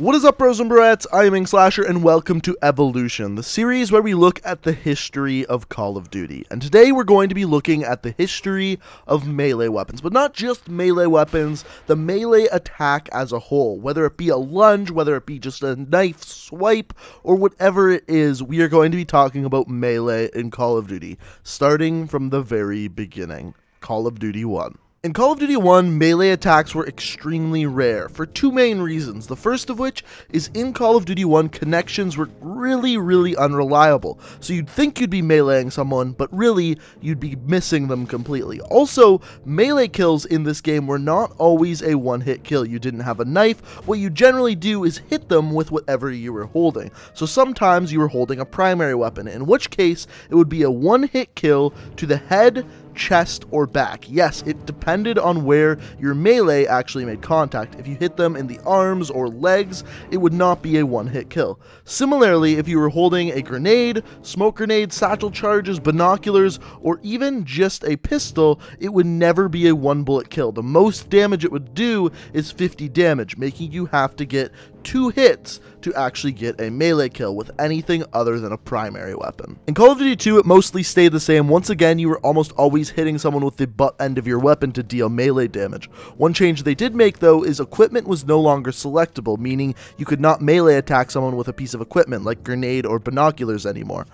What is up, bros and broettes? I am Inkslasher, and welcome to Evolution, the series where we look at the history of Call of Duty. And today we're going to be looking at the history of melee weapons, but not just melee weapons, the melee attack as a whole. Whether it be a lunge, whether it be just a knife swipe, or whatever it is, we are going to be talking about melee in Call of Duty, starting from the very beginning. Call of Duty 1. In Call of Duty 1, melee attacks were extremely rare, for two main reasons. The first of which is in Call of Duty 1, connections were really unreliable. So you'd think you'd be meleeing someone, but really, you'd be missing them completely. Also, melee kills in this game were not always a one-hit kill. You didn't have a knife. What you generally do is hit them with whatever you were holding. So sometimes you were holding a primary weapon, in which case, it would be a one-hit kill to the head, chest, or back. Yes, it depended on where your melee actually made contact. If you hit them in the arms or legs, it would not be a one-hit kill. Similarly, if you were holding a grenade, smoke grenade, satchel charges, binoculars, or even just a pistol, it would never be a one-bullet kill. The most damage it would do is 50 damage, making you have to get 2 hits to actually get a melee kill with anything other than a primary weapon. In Call of Duty 2, it mostly stayed the same. Once again, you were almost always hitting someone with the butt end of your weapon to deal melee damage. One change they did make, though, is equipment was no longer selectable, meaning you could not melee attack someone with a piece of equipment like grenade or binoculars anymore.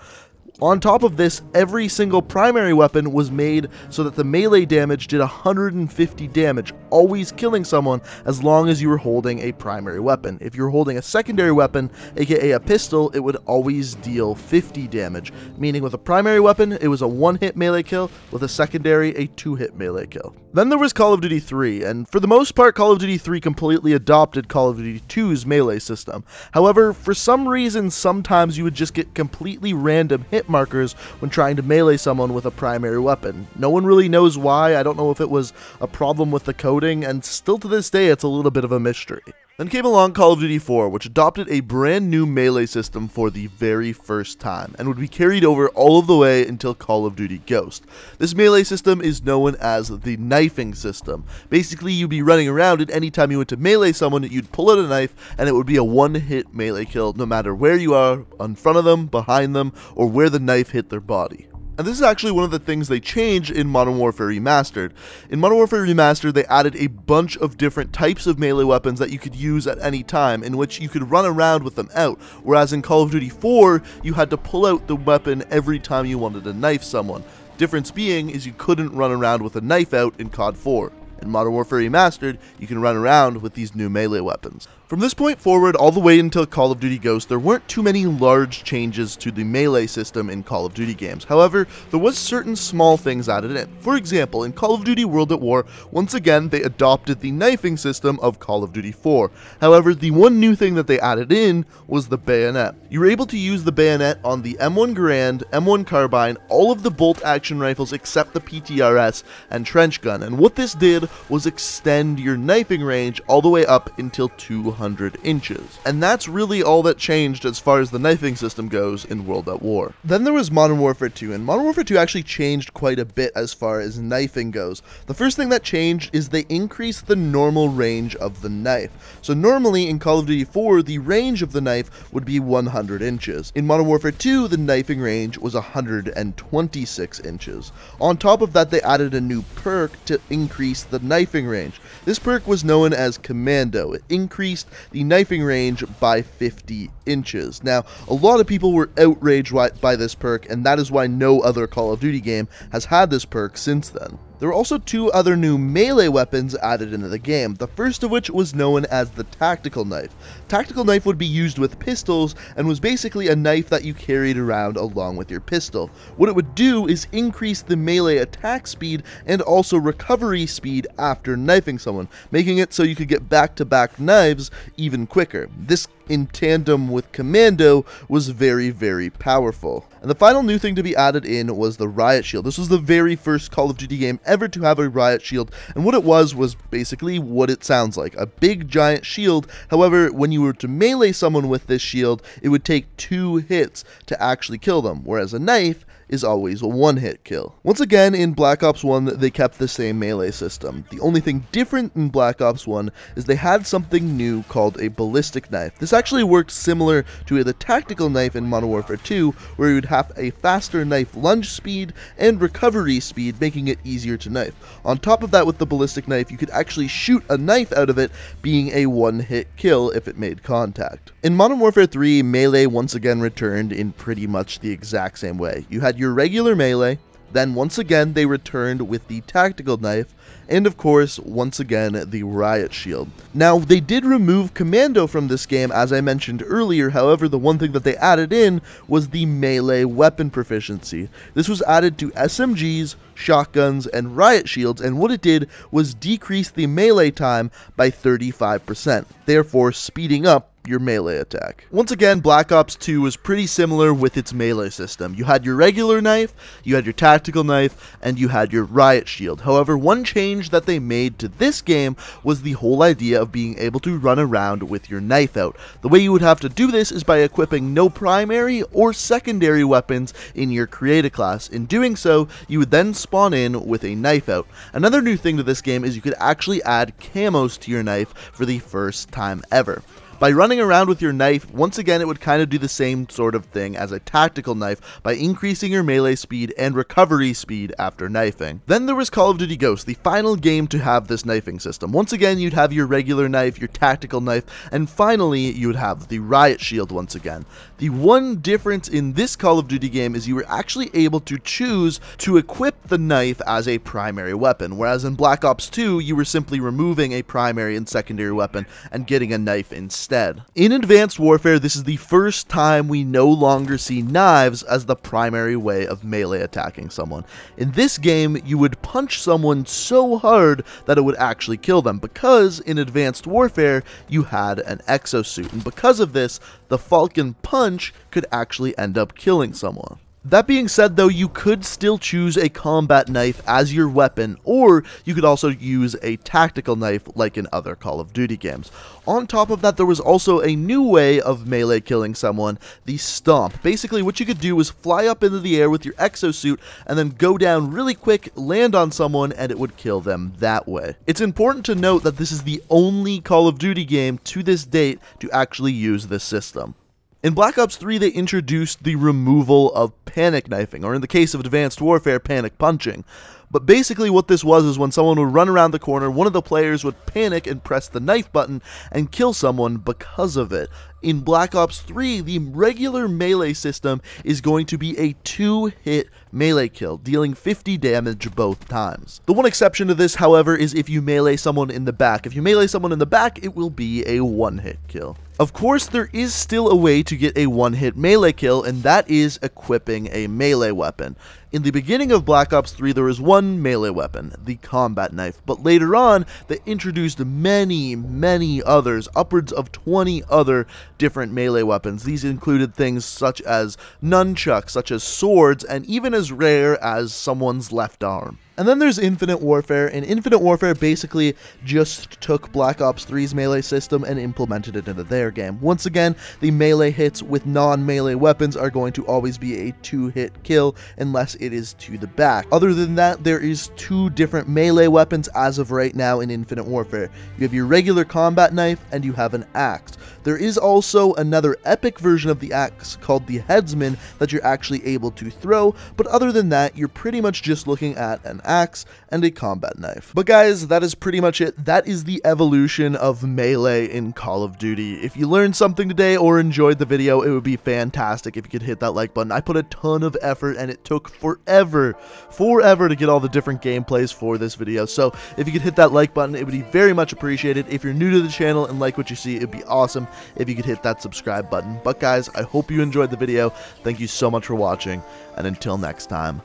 On top of this, every single primary weapon was made so that the melee damage did 150 damage, always killing someone as long as you were holding a primary weapon. If you were holding a secondary weapon, aka a pistol, it would always deal 50 damage, meaning with a primary weapon, it was a one-hit melee kill, with a secondary, a 2-hit melee kill. Then there was Call of Duty 3, and for the most part, Call of Duty 3 completely adopted Call of Duty 2's melee system. However, for some reason, sometimes you would just get completely random hit markers when trying to melee someone with a primary weapon. No one really knows why. I don't know if it was a problem with the coding, and still to this day it's a little bit of a mystery. Then came along Call of Duty 4, which adopted a brand new melee system for the very first time, and would be carried over all of the way until Call of Duty Ghost. This melee system is known as the knifing system. Basically, you'd be running around, and anytime you went to melee someone, you'd pull out a knife, and it would be a one-hit melee kill, no matter where you are, in front of them, behind them, or where the knife hit their body. And this is actually one of the things they changed in Modern Warfare Remastered. In Modern Warfare Remastered, they added a bunch of different types of melee weapons that you could use at any time, in which you could run around with them out, whereas in Call of Duty 4, you had to pull out the weapon every time you wanted to knife someone. Difference being is you couldn't run around with a knife out in COD 4. In Modern Warfare Remastered, you can run around with these new melee weapons. From this point forward, all the way until Call of Duty Ghost, there weren't too many large changes to the melee system in Call of Duty games. However, there was certain small things added in. For example, in Call of Duty World at War, once again, they adopted the knifing system of Call of Duty 4. However, the one new thing that they added in was the bayonet. You were able to use the bayonet on the M1 Garand, M1 Carbine, all of the bolt-action rifles except the PTRS and trench gun, and what this did was extend your knifing range all the way up until 200 inches. And that's really all that changed as far as the knifing system goes in World at War. Then there was Modern Warfare 2, and Modern Warfare 2 actually changed quite a bit as far as knifing goes. The first thing that changed is they increased the normal range of the knife. So normally in Call of Duty 4, the range of the knife would be 100 inches. In Modern Warfare 2, the knifing range was 126 inches. On top of that, they added a new perk to increase the knifing range. This perk was known as Commando. It increased the knifing range by 50 inches. Now, a lot of people were outraged by this perk, and that is why no other Call of Duty game has had this perk since then. There were also 2 other new melee weapons added into the game, the first of which was known as the Tactical Knife. Tactical Knife would be used with pistols and was basically a knife that you carried around along with your pistol. What it would do is increase the melee attack speed and also recovery speed after knifing someone, making it so you could get back-to-back knives even quicker. This in tandem with Commando was very powerful. And the final new thing to be added in was the Riot Shield. This was the very first Call of Duty game ever to have a Riot Shield, and what it was basically what it sounds like, a big giant shield. However, when you were to melee someone with this shield, it would take 2 hits to actually kill them, whereas a knife, is always a one-hit kill. Once again, in Black Ops 1, they kept the same melee system. The only thing different in Black Ops 1 is they had something new called a Ballistic Knife. This actually worked similar to the tactical knife in Modern Warfare 2, where you would have a faster knife lunge speed and recovery speed, making it easier to knife. On top of that, with the Ballistic Knife, you could actually shoot a knife out of it, being a one-hit kill if it made contact. In Modern Warfare 3, melee once again returned in pretty much the exact same way. You had your regular melee, then once again they returned with the tactical knife, and of course, once again, the Riot Shield. Now, they did remove Commando from this game, as I mentioned earlier. However, the one thing that they added in was the melee weapon proficiency. This was added to SMGs, shotguns, and Riot Shields, and what it did was decrease the melee time by 35%, therefore speeding up your melee attack. Once again, Black Ops 2 was pretty similar with its melee system. You had your regular knife, you had your tactical knife, and you had your Riot Shield. However, one change that they made to this game was the whole idea of being able to run around with your knife out. The way you would have to do this is by equipping no primary or secondary weapons in your creator class. In doing so, you would then spawn in with a knife out. Another new thing to this game is you could actually add camos to your knife for the first time ever. By running around with your knife, once again it would kind of do the same sort of thing as a tactical knife by increasing your melee speed and recovery speed after knifing. Then there was Call of Duty Ghosts, the final game to have this knifing system. Once again, you'd have your regular knife, your tactical knife, and finally you would have the Riot Shield once again. The one difference in this Call of Duty game is you were actually able to choose to equip the knife as a primary weapon, whereas in Black Ops 2 you were simply removing a primary and secondary weapon and getting a knife instead. In Advanced Warfare, this is the first time we no longer see knives as the primary way of melee attacking someone. In this game, you would punch someone so hard that it would actually kill them, because in Advanced Warfare, you had an exosuit, and because of this, the Falcon Punch could actually end up killing someone. That being said, though, you could still choose a combat knife as your weapon, or you could also use a tactical knife like in other Call of Duty games. On top of that, there was also a new way of melee killing someone, the Stomp. Basically, what you could do was fly up into the air with your exosuit and then go down really quick, land on someone, and it would kill them that way. It's important to note that this is the only Call of Duty game to this date to actually use this system. In Black Ops 3, they introduced the removal of panic knifing, or in the case of Advanced Warfare, panic punching. But basically what this was is when someone would run around the corner, one of the players would panic and press the knife button and kill someone because of it. In Black Ops 3, the regular melee system is going to be a 2-hit melee kill, dealing 50 damage both times. The one exception to this, however, is if you melee someone in the back. If you melee someone in the back, it will be a 1-hit kill. Of course, there is still a way to get a 1-hit melee kill, and that is equipping a melee weapon. In the beginning of Black Ops 3, there was one melee weapon, the combat knife, but later on, they introduced many others, upwards of 20 other different melee weapons. These included things such as nunchucks, such as swords, and even as rare as someone's left arm. And then there's Infinite Warfare, and Infinite Warfare basically just took Black Ops 3's melee system and implemented it into their game. Once again, the melee hits with non-melee weapons are going to always be a 2-hit kill unless it is to the back. Other than that, there is 2 different melee weapons as of right now in Infinite Warfare. You have your regular combat knife and you have an axe. There is also another epic version of the axe called the Headsman that you're actually able to throw, but other than that, you're pretty much just looking at an axe and a combat knife. But guys, that is pretty much it. That is the evolution of melee in Call of Duty. If you learned something today or enjoyed the video, it would be fantastic if you could hit that like button. I put a ton of effort and it took forever to get all the different gameplays for this video. So if you could hit that like button, it would be very much appreciated. If you're new to the channel and like what you see, it'd be awesome if you could hit that subscribe button. But guys, I hope you enjoyed the video. Thank you so much for watching, and until next time,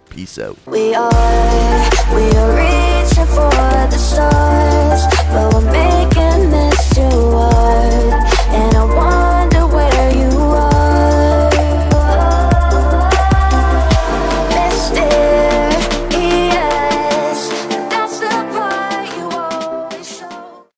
peace out. We are reaching for the stars, but we're making this too hard, and I want